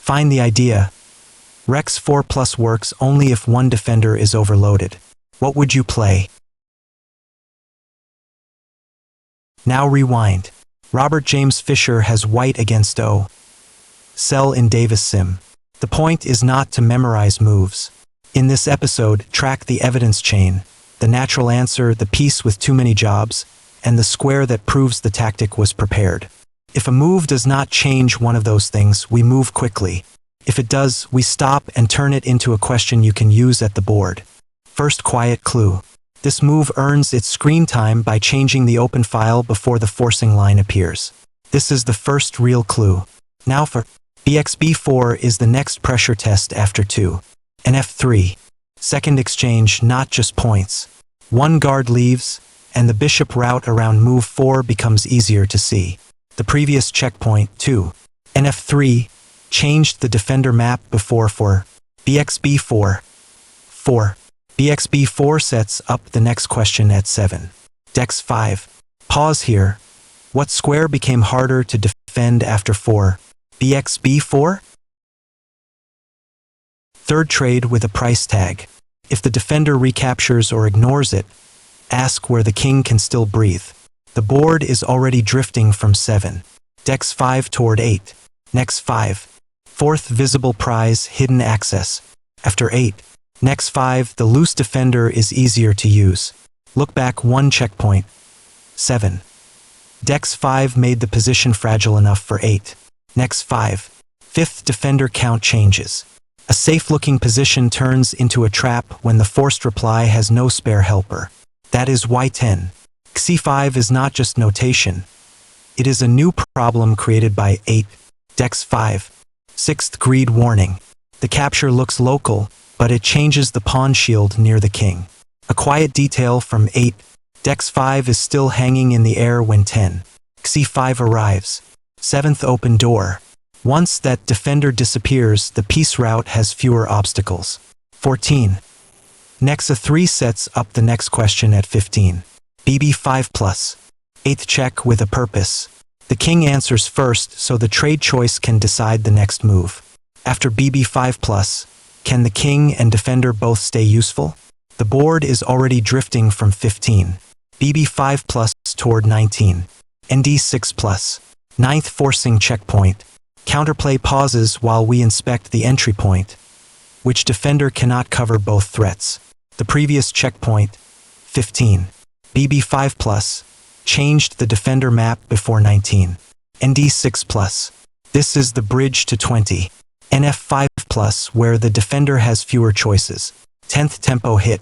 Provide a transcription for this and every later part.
Find the idea. Rex 4 plus works only if one defender is overloaded. What would you play? Now rewind. Robert James Fischer has white against Fischer-Celle in Davis Sim. The point is not to memorize moves. In this episode, track the evidence chain, the natural answer, the piece with too many jobs, and the square that proves the tactic was prepared. If a move does not change one of those things, we move quickly. If it does, we stop and turn it into a question you can use at the board. First quiet clue. This move earns its screen time by changing the open file before the forcing line appears. This is the first real clue. Now for bxb4 is the next pressure test after 2. And f3. Second exchange, not just points. One guard leaves, and the bishop route around move 4 becomes easier to see. The previous checkpoint, 2. And f3, changed the defender map before for bxb4. 4. bxb4 sets up the next question at 7. Dex5. Pause here. What square became harder to defend after 4? bxb4? Third trade with a price tag. If the defender recaptures or ignores it, ask where the king can still breathe. The board is already drifting from 7. Dex5 toward 8. Next 5. Fourth visible prize, hidden access. After 8. Next 5, the loose defender is easier to use. Look back 1 checkpoint. 7. Dex5 made the position fragile enough for 8. Next 5. Fifth defender count changes. A safe-looking position turns into a trap when the forced reply has no spare helper. That is y10. c5 is not just notation. It is a new problem created by 8. Dex5. Sixth greed warning. The capture looks local, but it changes the pawn shield near the king. A quiet detail from 8. Dex5 is still hanging in the air when 10. c5 arrives. Seventh open door. Once that defender disappears, the piece route has fewer obstacles. 14. Next a3 sets up the next question at 15. bb5 plus. Eighth check with a purpose. The king answers first, so the trade choice can decide the next move. After bb5 plus, can the king and defender both stay useful? The board is already drifting from 15. bb5 plus toward 19. nd6 plus. Ninth forcing checkpoint. Counterplay pauses while we inspect the entry point. Which defender cannot cover both threats? The previous checkpoint, 15. bb5 plus, changed the defender map before 19. nd6 plus. This is the bridge to 20. nf5 plus, where the defender has fewer choices. 10th tempo hit.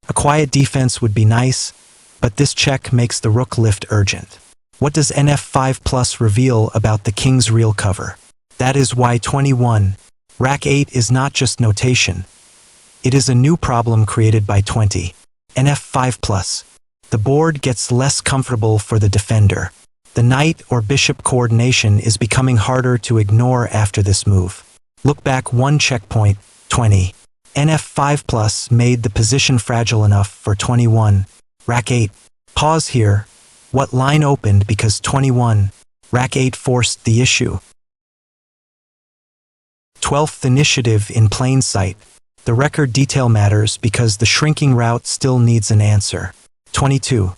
A quiet defense would be nice, but this check makes the rook lift urgent. What does nf5 plus reveal about the king's real cover? That is y21. Rack 8 is not just notation. It is a new problem created by 20. nf5 plus. The board gets less comfortable for the defender. The knight or bishop coordination is becoming harder to ignore after this move. Look back 1 checkpoint, 20. nf5 plus made the position fragile enough for 21. Rack 8. Pause here. What line opened because 21? Rack 8 forced the issue. 12th initiative in plain sight. The record detail matters because the shrinking route still needs an answer. 22.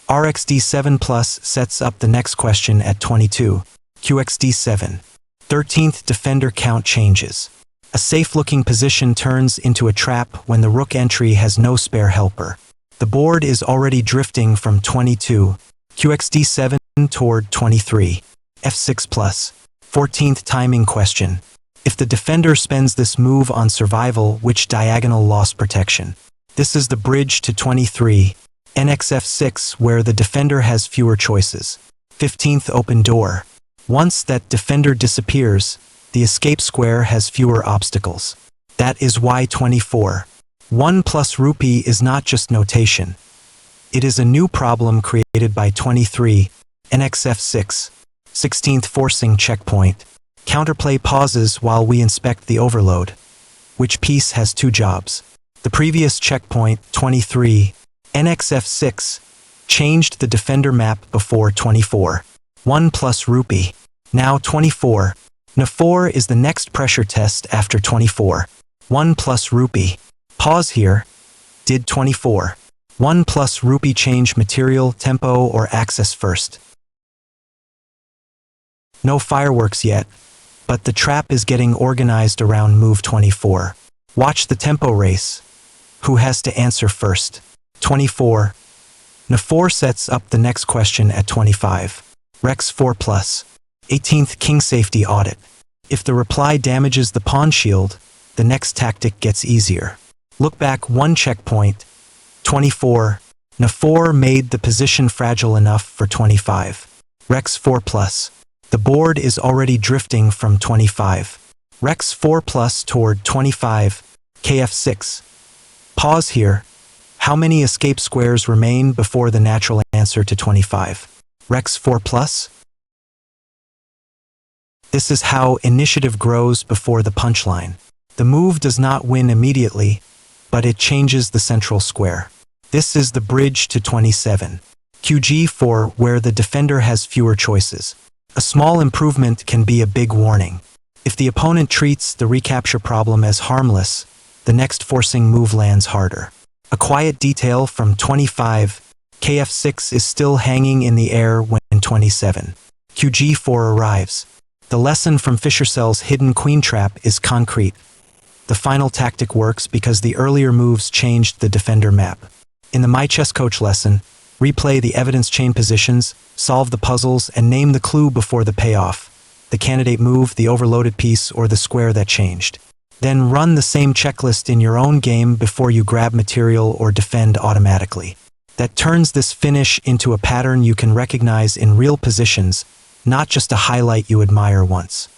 rxd7 plus sets up the next question at 22. qxd7. 13th defender count changes. A safe-looking position turns into a trap when the rook entry has no spare helper. The board is already drifting from 22. qxd7 toward 23. f6 plus. 14th timing question. If the defender spends this move on survival, which diagonal lost protection? This is the bridge to 23. nxf6, where the defender has fewer choices. 15th open door. Once that defender disappears, the escape square has fewer obstacles. That is y24. 1 plus rupee is not just notation. It is a new problem created by 23. nxf6. 16th forcing checkpoint. Counterplay pauses while we inspect the overload. Which piece has 2 jobs? The previous checkpoint, 23. nxf6, changed the defender map before 24. 1 plus rupee. Now 24. N4 is the next pressure test after 24. 1 plus rupee. Pause here. Did 24. 1 plus rupee change material, tempo, or axis first? No fireworks yet, but the trap is getting organized around move 24. Watch the tempo race. Who has to answer first? 24. N4 sets up the next question at 25. Rex 4 plus. 18th king safety audit. If the reply damages the pawn shield, the next tactic gets easier. Look back 1 checkpoint. 24. N4 made the position fragile enough for 25. Rex 4 plus. The board is already drifting from 25. Rex 4 plus toward 25. Kf6. Pause here. How many escape squares remain before the natural answer to 25? Rex 4 plus? This is how initiative grows before the punchline. The move does not win immediately, but it changes the central square. This is the bridge to 27. Qg4, where the defender has fewer choices. A small improvement can be a big warning. If the opponent treats the recapture problem as harmless, the next forcing move lands harder. A quiet detail from 25. Kf6 is still hanging in the air when 27. Qg4 arrives. The lesson from Fischer-Celle's hidden queen trap is concrete. The final tactic works because the earlier moves changed the defender map. In the My Chess Coach lesson, replay the evidence chain positions, solve the puzzles, and name the clue before the payoff. The candidate move, the overloaded piece, or the square that changed. Then run the same checklist in your own game before you grab material or defend automatically. That turns this finish into a pattern you can recognize in real positions, not just a highlight you admire once.